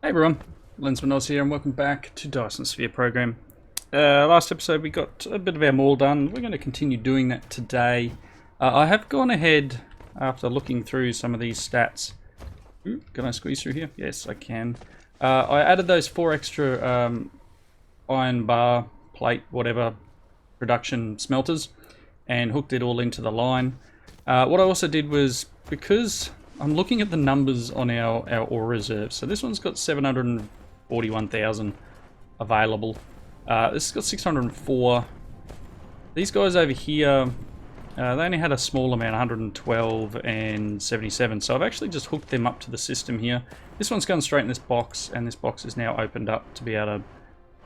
Hey everyone, Lensman Oz here and welcome back to Dyson Sphere Program. Last episode we got a bit of our maul done. We're going to continue doing that today. I have gone ahead after looking through some of these stats. Ooh, can I squeeze through here? Yes, I can. I added those 4 extra iron bar, plate, whatever, production smelters and hooked it all into the line. What I also did was, because I'm looking at the numbers on our ore reserves. So this one's got 741,000 available. This has got 604. These guys over here, they only had a small amount, 112 and 77. So I've actually just hooked them up to the system here. This one's gone straight in this box, and this box is now opened up to be able to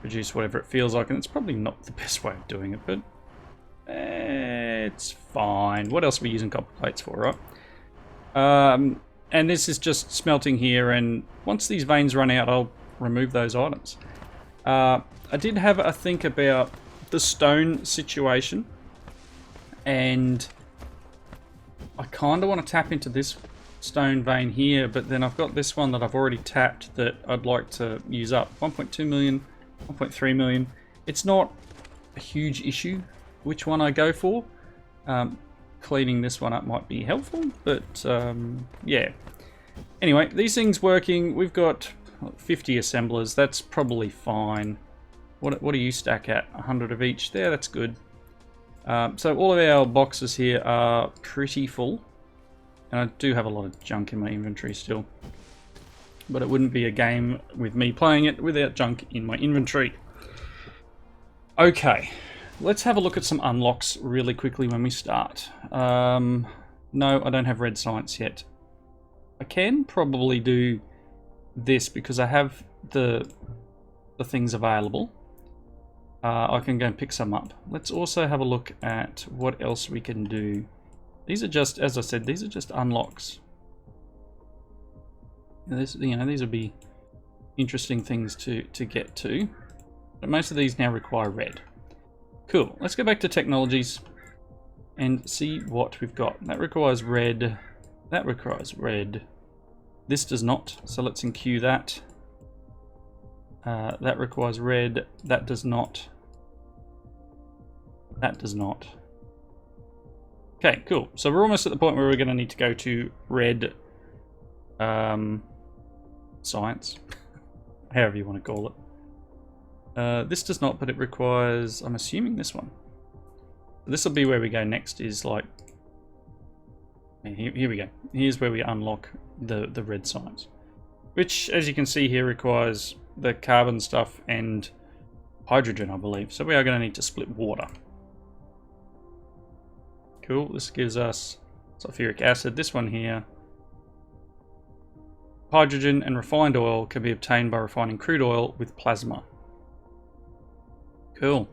produce whatever it feels like. And it's probably not the best way of doing it, but it's fine. What else are we using copper plates for, right? And this is just smelting here, and once these veins run out, I'll remove those items. I did have a think about the stone situation, and I kind of want to tap into this stone vein here, but then I've got this one that I've already tapped that I'd like to use up. 1.2 million, 1.3 million. It's not a huge issue which one I go for. Cleaning this one up might be helpful, but yeah. Anyway, these things working. We've got 50 assemblers. That's probably fine. What do you stack at? 100 of each there. That's good. So all of our boxes here are pretty full, and I do have a lot of junk in my inventory still. But it wouldn't be a game with me playing it without junk in my inventory. Okay. Let's have a look at some unlocks really quickly when we start. No, I don't have red science yet. I can probably do this because I have the things available. I can go and pick some up. Let's also have a look at what else we can do. These are just, as I said, these are just unlocks. This, you know, these would be interesting things to get to. But most of these now require red. Cool, let's go back to technologies and see what we've got. That requires red, that requires red. This does not, so let's enqueue that. That requires red, that does not. That does not. Okay, cool. So we're almost at the point where we're going to need to go to red science, however you want to call it. This does not, but it requires, I'm assuming, this one. This will be where we go next, is like, here we go. Here's where we unlock the red science, which, as you can see here, requires the carbon stuff and hydrogen, I believe. So we are going to need to split water. Cool, this gives us sulfuric acid. This one here, hydrogen and refined oil can be obtained by refining crude oil with plasma. Cool.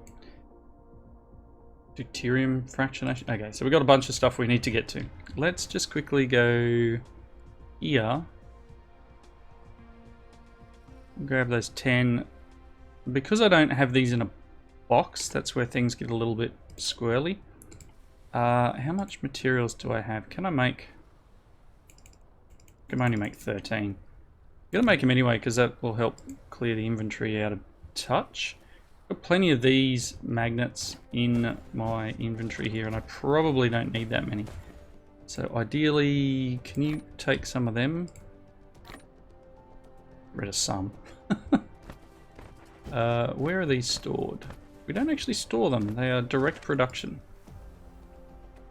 Deuterium fractionation. Okay, so we've got a bunch of stuff we need to get to. Let's just quickly go here. Grab those 10. Because I don't have these in a box, that's where things get a little bit squirrely. How much materials do I have? Can I make... I can only make 13. I'm going to make them anyway, because that will help clear the inventory out of touch. Got plenty of these magnets in my inventory here, and I probably don't need that many. So ideally, can you take some of them? Rid of some. Where are these stored? We don't actually store them. They are direct production.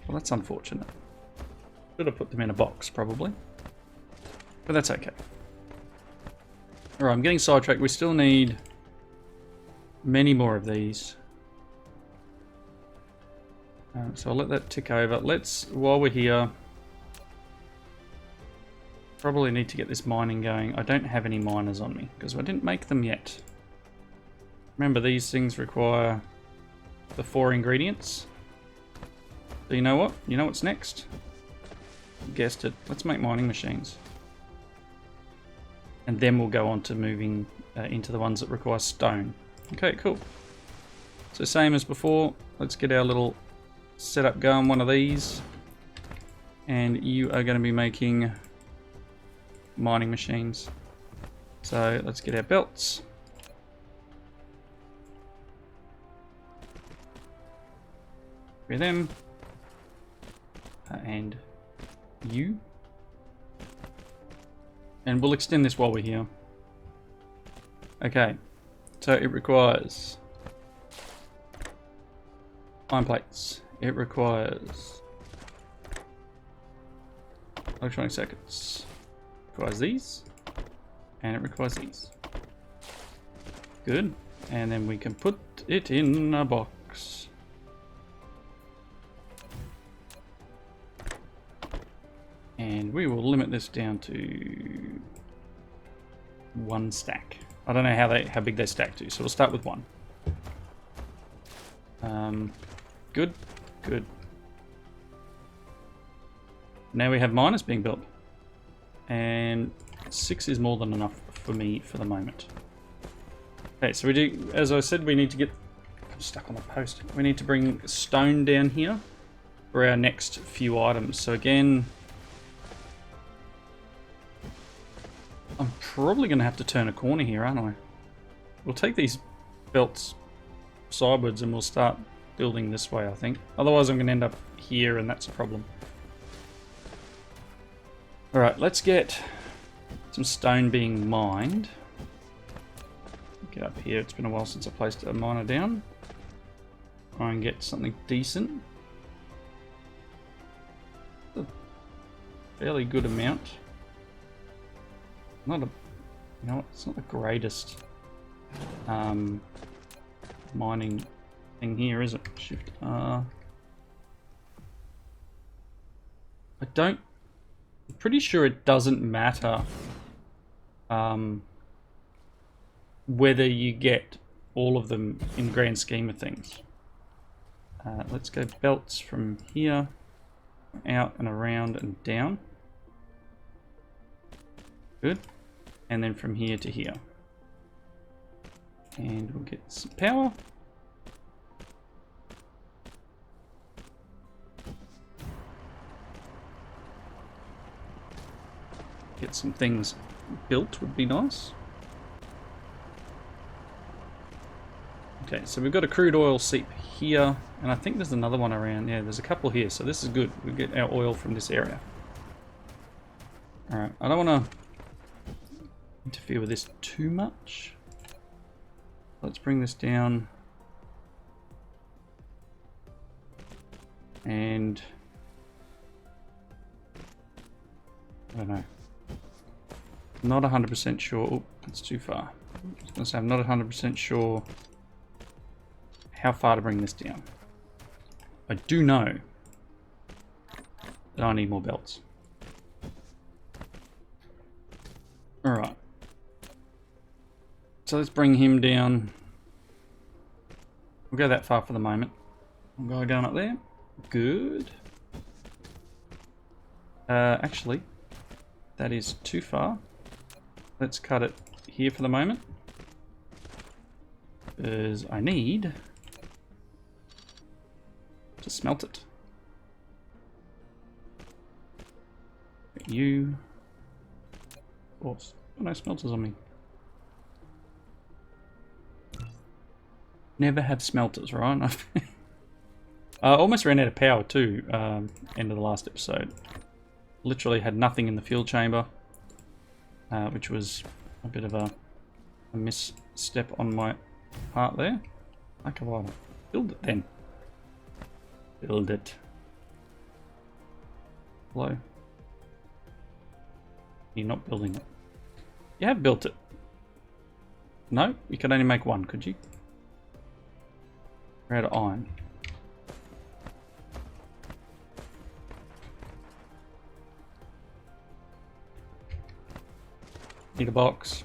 Well, that's unfortunate. Should have put them in a box, probably. But that's okay. Alright, I'm getting sidetracked. We still need many more of these. So I'll let that tick over. Let's, while we're here, probably need to get this mining going. I don't have any miners on me because I didn't make them yet. Remember, these things require the 4 ingredients. So you know what? You know what's next? You guessed it. Let's make mining machines. And then we'll go on to moving into the ones that require stone. Okay, cool. So same as before, let's get our little setup going, one of these. And you are going to be making mining machines. So let's get our belts. For them. And you. And we'll extend this while we're here. Okay. So it requires iron plates. It requires electronic circuits. It requires these. And it requires these. Good. And then we can put it in a box. And we will limit this down to 1 stack. I don't know how big they stack to, so we'll start with 1. Good, good. Now we have miners being built. And 6 is more than enough for me for the moment. Okay, so we do, as I said, we need to get, I'm stuck on the post. We need to bring stone down here for our next few items. So again, I'm probably going to have to turn a corner here, aren't I? We'll take these belts sidewards and we'll start building this way, I think. Otherwise I'm going to end up here and that's a problem. Alright, let's get some stone being mined. Get up here, it's been a while since I placed a miner down. Try and get something decent. A fairly good amount. Not a, you know, it's not the greatest mining thing here, is it? Shift R. I'm pretty sure it doesn't matter whether you get all of them in the grand scheme of things. Let's go belts from here, out and around and down. Good. And then from here to here. And we'll get some power. Get some things built would be nice. Okay, so we've got a crude oil seep here, and I think there's another one around. Yeah, there's a couple here, so this is good. We get our oil from this area. Alright, I don't want to interfere with this too much. Let's bring this down. And I don't know. Not 100% sure. Oh, that's too far. I was going to say I'm not 100% sure how far to bring this down. I do know that I need more belts. Alright. So let's bring him down. We'll go that far for the moment. We'll go down up there. Good. Actually, that is too far. Let's cut it here for the moment. Because I need to smelt it. You. Of course. Oh, no smelters on me. Never have smelters, right? I almost ran out of power too, end of the last episode. Literally had nothing in the fuel chamber, which was a bit of a misstep on my part there. Like a while. Build it then. Build it. Hello. You're not building it. You have built it. No, you could only make one, could you? We're out of iron. Need a box.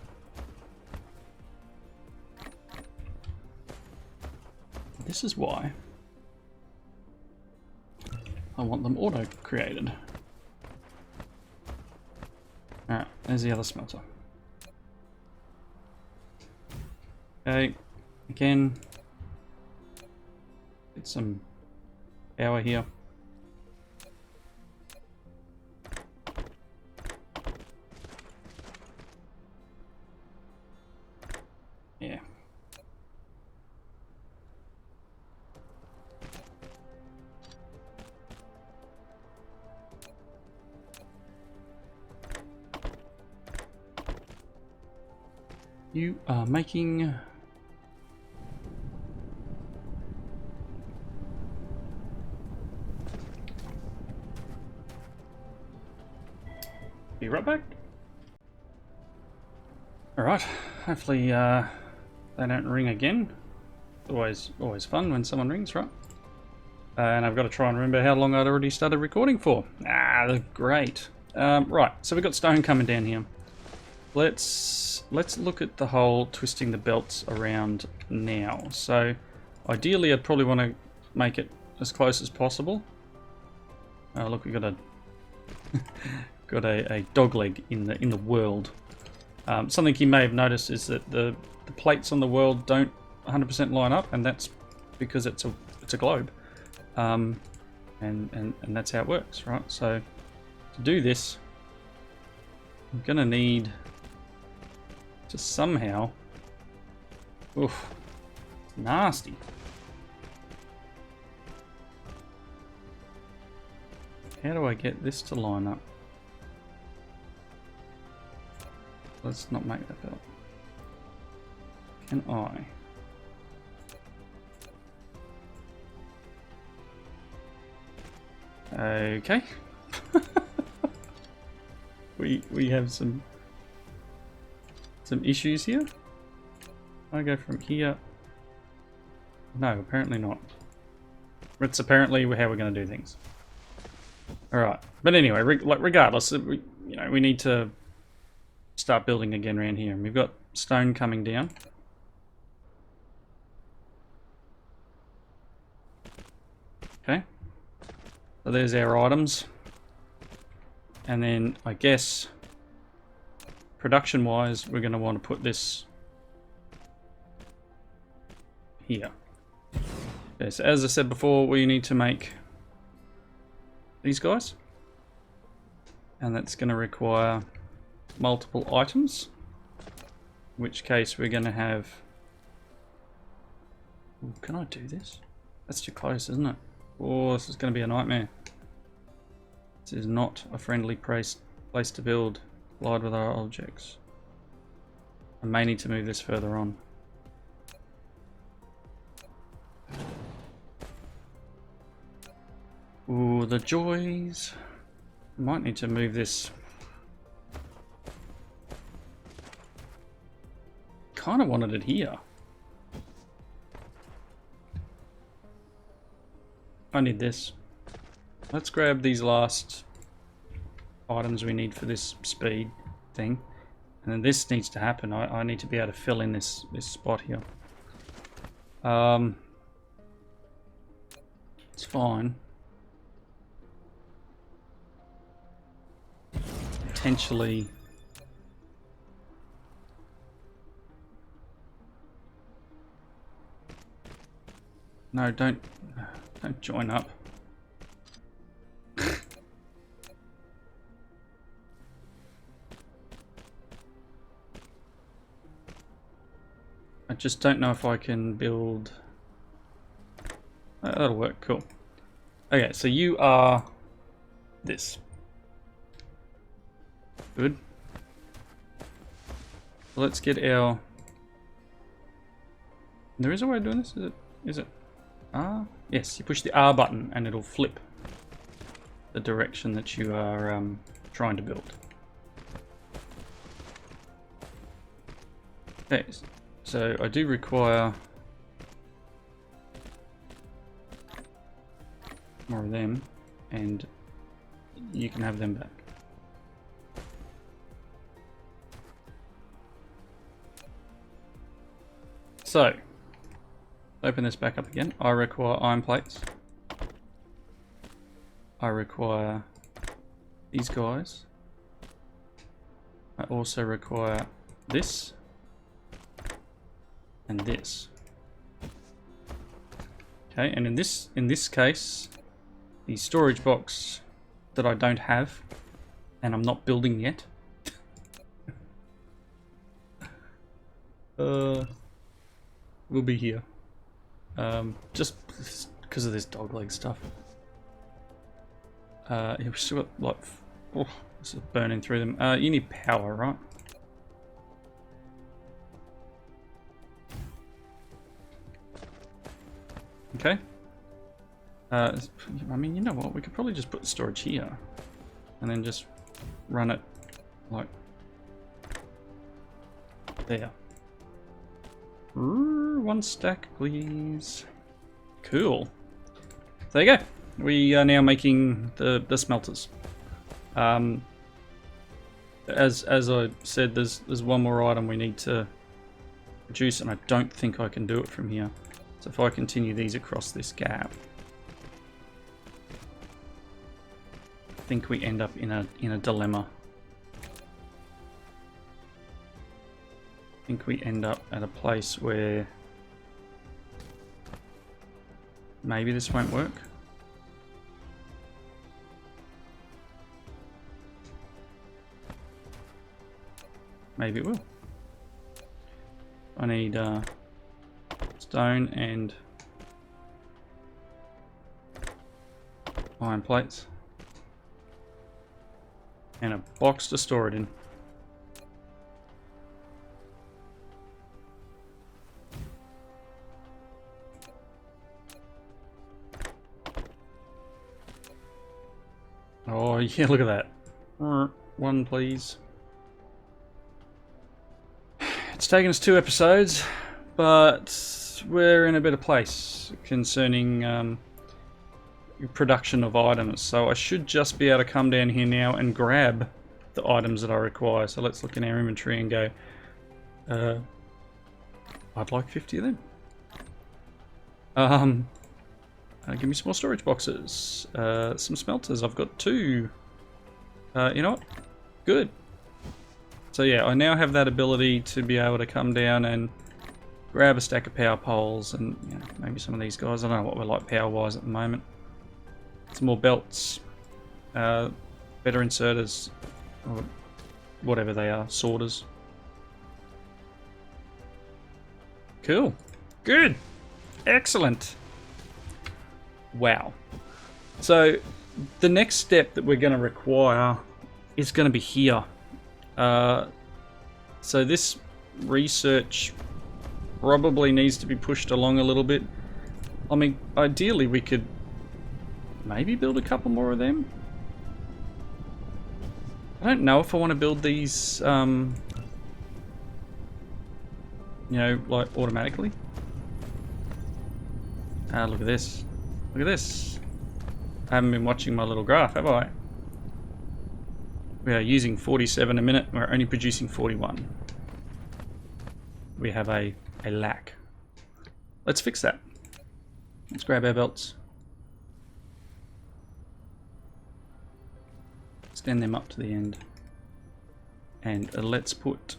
This is why I want them auto-created. Alright, there's the other smelter. Okay, again, get some power here. You are making... Be right back. Alright, hopefully they don't ring again. Always fun when someone rings, right? And I've got to try and remember how long I'd already started recording for. Ah, great. Right, so we've got stone coming down here. Let's look at the whole twisting the belts around now. So ideally I'd probably want to make it as close as possible. Look, we got a got a dog leg in the world. Something you may have noticed is that the plates on the world don't 100% line up, and that's because it's a globe, and that's how it works, right? So to do this, I'm gonna need to somehow, oof, it's nasty. How do I get this to line up? Let's not make that belt. Can I? Okay. we have some issues here. I go from here. No, apparently not. It's apparently how we're going to do things. All right, but anyway, regardless, we need to start building again around here, and we've got stone coming down. Okay, so there's our items, and then I guess production wise we're going to want to put this here. Okay, so as I said before, we need to make these guys, and that's going to require multiple items, in which case we're going to have... Ooh, can I do this? That's too close, isn't it? Oh, this is going to be a nightmare. This is not a friendly place to build. Collide with our objects. I may need to move this further on. Ooh, the joys. Might need to move this. Kind of wanted it here. I need this. Let's grab these last items we need for this speed thing, and then this needs to happen. I need to be able to fill in this spot here. It's fine. Potentially. No, don't join up. I just don't know if I can build... that'll work, cool. Okay, so you are this. Good. Let's get our... There is a way of doing this, is it? R? Yes, you push the R button and it'll flip the direction that you are trying to build. Okay, so I do require more of them, and you can have them back. So, open this back up again. I require iron plates. I require these guys. I also require this and this. Okay, and in this case, the storage box that I don't have and I'm not building yet. Will be here. Just because of this dog leg stuff. We've still got like, oh, this is burning through them. You need power, right? Okay. I mean, you know what? We could probably just put the storage here. And then just run it like there. One stack, please. Cool. So there you go. We are now making the smelters. As I said, there's one more item we need to produce, and I don't think I can do it from here. So if I continue these across this gap, I think we end up in a dilemma. I think we end up at a place where maybe this won't work. Maybe it will. I need stone and iron plates and a box to store it in. Oh yeah, look at that. One please. It's taken us 2 episodes, but we're in a better place concerning production of items. So I should just be able to come down here now and grab the items that I require. So let's look in our inventory and go, I'd like 50 of them. Give me some more storage boxes. Some smelters. I've got 2. You know what? Good. So yeah, I now have that ability to be able to come down and grab a stack of power poles and, you know, maybe some of these guys. I don't know what we're like power-wise at the moment. Some more belts. Better inserters. Or whatever they are. Sorters. Cool. Good. Excellent. Wow. So the next step that we're going to require is going to be here. So this research probably needs to be pushed along a little bit. I mean, ideally we could maybe build a couple more of them. I don't know if I want to build these, you know, like automatically. Look at this. Look at this. I haven't been watching my little graph, have I? We are using 47 a minute. We're only producing 41. We have a lack. Let's fix that. Let's grab our belts. Extend them up to the end. And let's put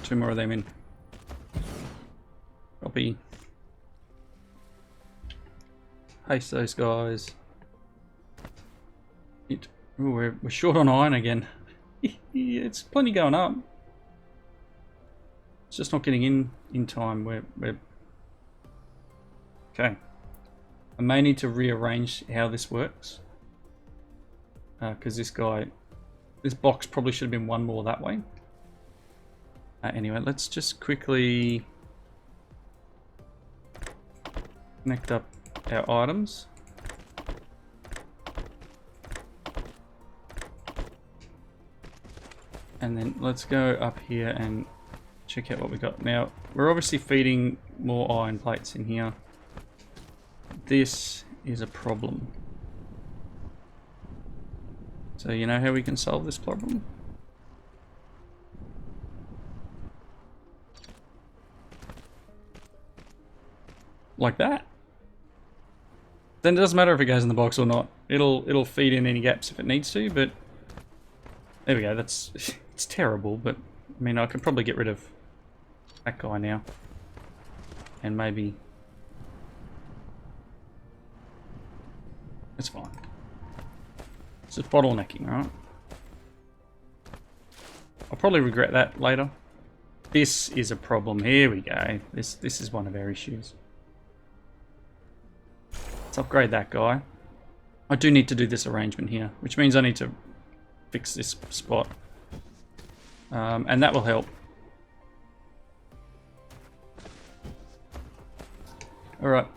2 more of them in. Copy. Paste those guys. Ooh, we're short on iron again. It's plenty going up. It's just not getting in time. We're okay. I may need to rearrange how this works because this box probably should have been 1 more that way. Anyway, let's just quickly connect up our items. And then let's go up here and check out what we got. Now, we're obviously feeding more iron plates in here. This is a problem. So you know how we can solve this problem? Like that. Then it doesn't matter if it goes in the box or not. It'll feed in any gaps if it needs to, but there we go. That's it's terrible, but I mean I could probably get rid of that guy now. And maybe it's fine. It's just bottlenecking, right? I'll probably regret that later. This is a problem. Here we go. This is one of our issues. Let's upgrade that guy. I do need to do this arrangement here, which means I need to fix this spot. And that will help. Alright.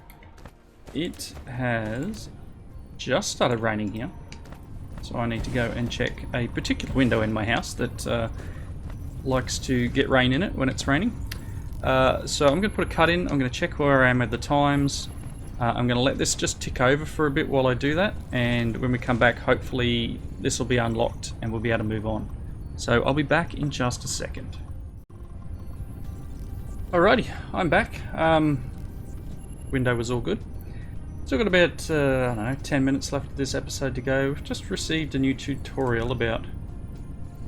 It has just started raining here. So I need to go and check a particular window in my house that likes to get rain in it when it's raining. So I'm going to put a cut in. I'm going to check where I am at the times. I'm going to let this just tick over for a bit while I do that. And when we come back, hopefully this will be unlocked and we'll be able to move on. So I'll be back in just a second. Alrighty, I'm back. Window was all good. Still got about, I don't know, 10 minutes left of this episode to go. We've just received a new tutorial about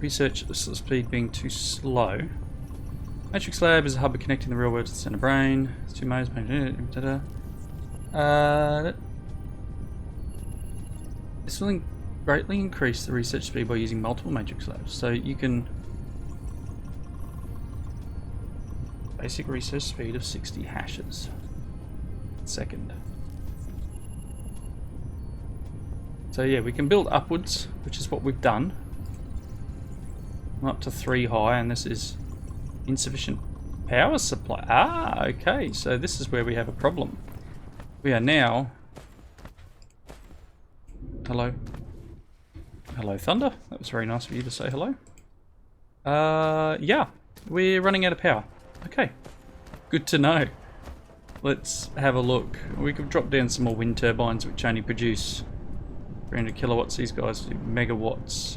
research speed being too slow. Matrix Lab is a hub connecting the real world to the center brain. It's 2 modes. This will greatly increase the research speed by using multiple Matrix Labs. So you can... Basic research speed of 60 hashes a second. So yeah, we can build upwards, which is what we've done. I'm up to 3 high, and this is insufficient power supply. Ah, okay, so this is where we have a problem. We are now... Hello. Hello, Thunder. That was very nice of you to say hello. Yeah, we're running out of power. Okay, good to know. Let's have a look. We could drop down some more wind turbines, which only produce 300 kilowatts. These guys do megawatts.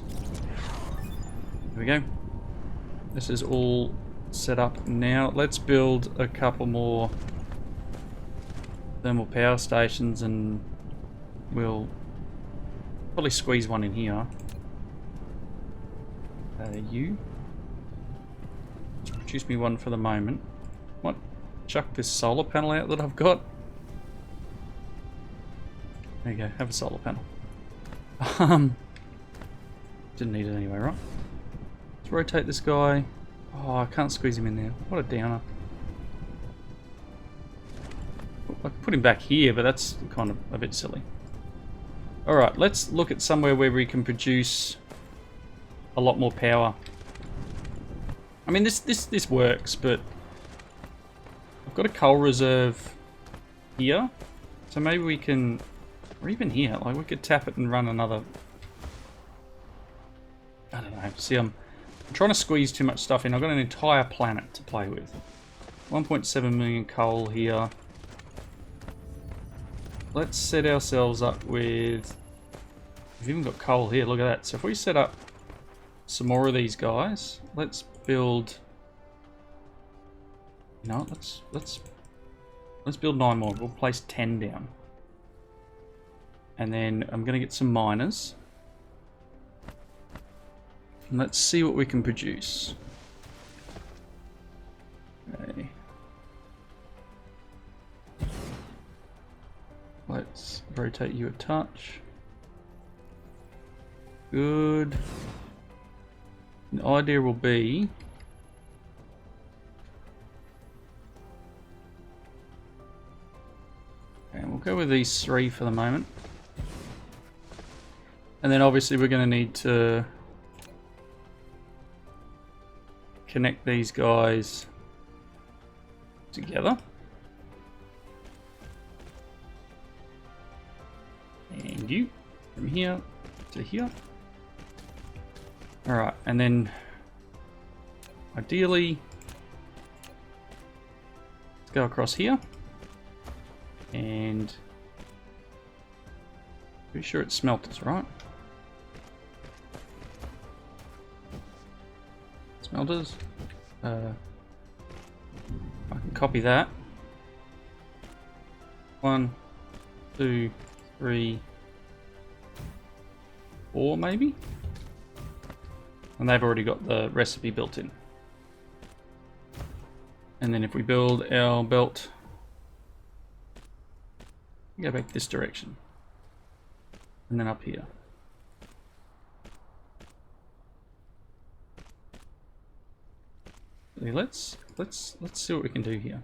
There we go. This is all set up now. Let's build a couple more thermal power stations, and we'll probably squeeze one in here. You produce me one for the moment. What? Chuck this solar panel out that I've got. There you go. Have a solar panel. Didn't need it anyway, right? Let's rotate this guy. Oh, I can't squeeze him in there. What a downer. I could put him back here, but that's kind of a bit silly. Alright, let's look at somewhere where we can produce a lot more power. I mean, this works, but I've got a coal reserve here, so maybe we can, or even here, like we could tap it and run another. I don't know. See, I'm trying to squeeze too much stuff in. I've got an entire planet to play with. 1.7 million coal here. Let's set ourselves up with... We've even got coal here, look at that. So if we set up some more of these guys, let's build... You know, let's build 9 more. We'll place 10 down. And then I'm going to get some miners. And let's see what we can produce. Okay. Let's rotate you a touch. Good. The idea will be... And we'll go with these 3 for the moment. And then obviously we're going to need to connect these guys together. And you from here to here. Alright, and then ideally let's go across here. And pretty sure it's smelters, right? Smelters. I can copy that. 1, 2, 3, 4 maybe? And they've already got the recipe built in. And then if we build our belt, go back this direction. And then up here. Let's see what we can do here.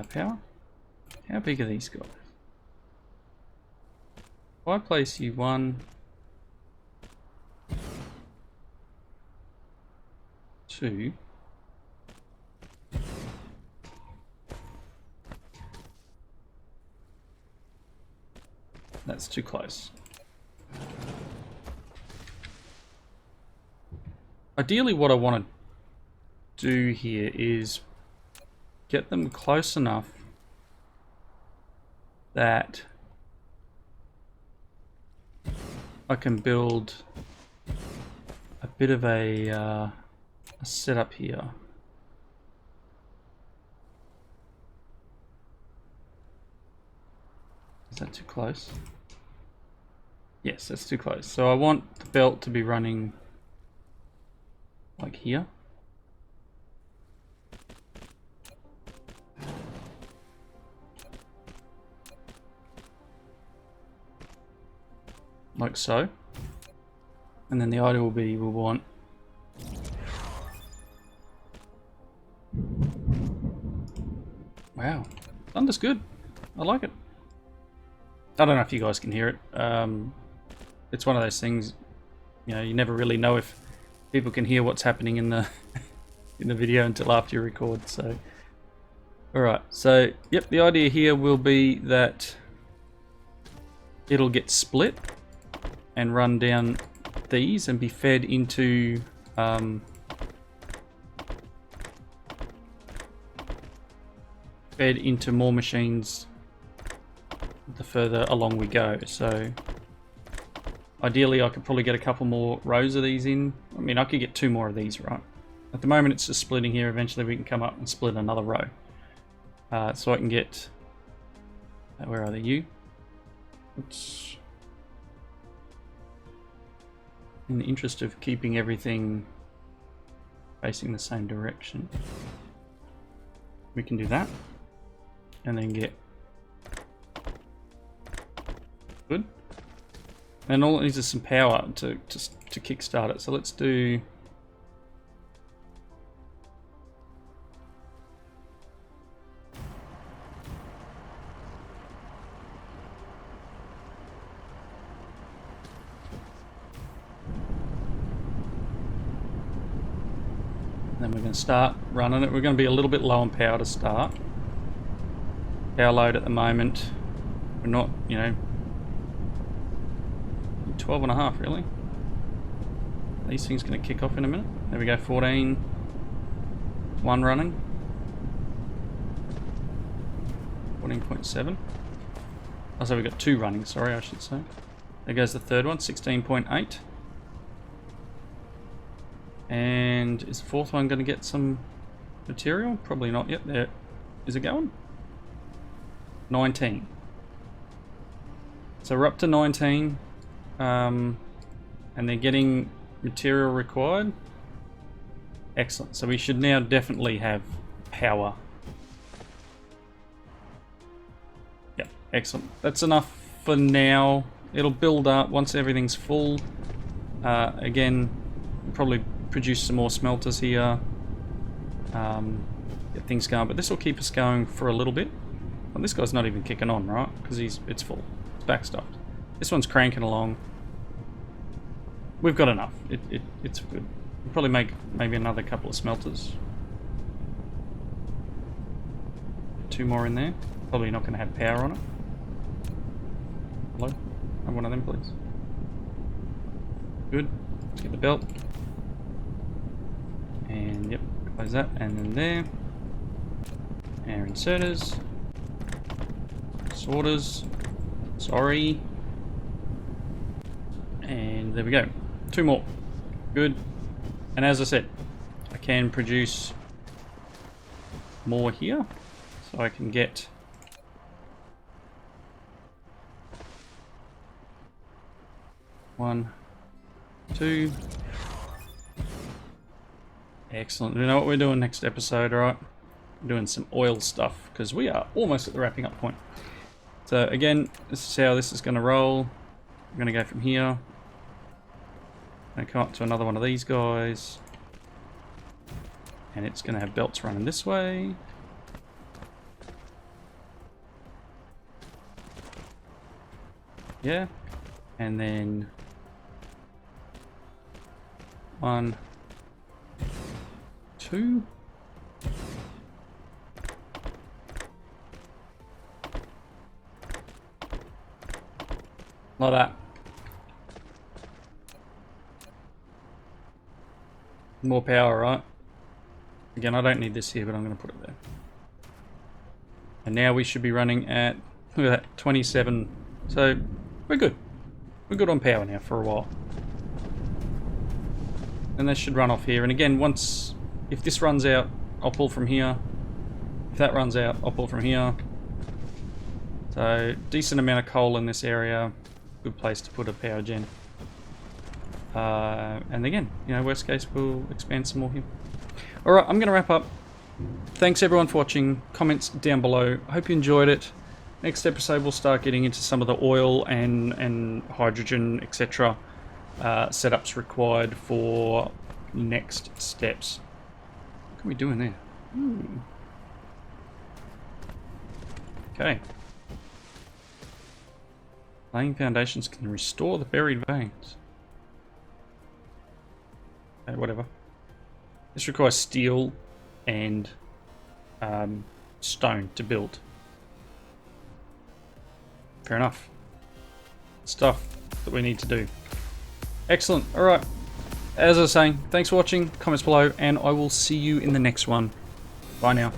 Power. How big are these guys? If I place you 1, 2, That's too close. Ideally what I want to do here is get them close enough that I can build a bit of a setup here. Is that too close? Yes, that's too close. So I want the belt to be running like here. Like so. And then the idea will be we'll want wow, thunder's good. I like it. I don't know if you guys can hear it. It's one of those things, you know, you never really know if people can hear what's happening in the in the video until after you record. So, all right. So, yep, the idea here will be that it'll get split and run down these and be fed into more machines the further along we go. So ideally I could probably get a couple more rows of these in. I mean, I could get 2 more of these, right? At the moment it's just splitting here. Eventually we can come up and split another row. So I can get, where are they? You? Oops. In the interest of keeping everything facing the same direction, we can do that and then get good. And all it needs is some power to kickstart it. So let's do then we're going to start running it. We're going to be a little bit low on power to start. Power load at the moment, we're not, you know, 12.5 really. These things going to kick off in a minute. There we go, 14. 1 running. 14.7. Oh, so we've got 2 running, sorry, I should say. There goes the third one, 16.8. And is the 4th one going to get some material? Probably not yet. There, is it going? 19. So we're up to 19. And they're getting material required. Excellent. So we should now definitely have power. Yep, excellent. That's enough for now. It'll build up once everything's full. Again, probably produce some more smelters here. Get things going, but this will keep us going for a little bit. Well, this guy's not even kicking on, right? Because it's full. It's backstuffed. This one's cranking along. We've got enough. It's good. We'll probably make maybe another couple of smelters. 2 more in there. Probably not going to have power on it. Hello? Have one of them, please. Good. Let's get the belt. And yep, close that. And then there. Our inserters. Sorters. Sorry. And there we go. 2 more. Good. And as I said, I can produce more here. So I can get one, 2. Excellent. We know what we're doing next episode, right? We're doing some oil stuff because we are almost at the wrapping up point. So again, this is how this is going to roll. I'm going to go from here. I'm going to come up to another one of these guys. And it's going to have belts running this way. Yeah. And then 1, 2. Like that. More power, right? Again, I don't need this here, but I'm going to put it there. And now we should be running at, look at that, 27. So we're good. We're good on power now for a while. And that should run off here. And again, if this runs out, I'll pull from here. If that runs out, I'll pull from here. So decent amount of coal in this area. Good place to put a power gen. And again, you know, worst case, we'll expand some more here. Alright, I'm going to wrap up. Thanks everyone for watching. Comments down below. I hope you enjoyed it. Next episode we'll start getting into some of the oil and hydrogen, etc. Setups required for next steps. What are we doing there? Ooh. Okay. Laying foundations can restore the buried veins. Okay, whatever. This requires steel and stone to build. Fair enough. Stuff that we need to do. Excellent. Alright. As I was saying, thanks for watching. Comments below, and I will see you in the next one. Bye now.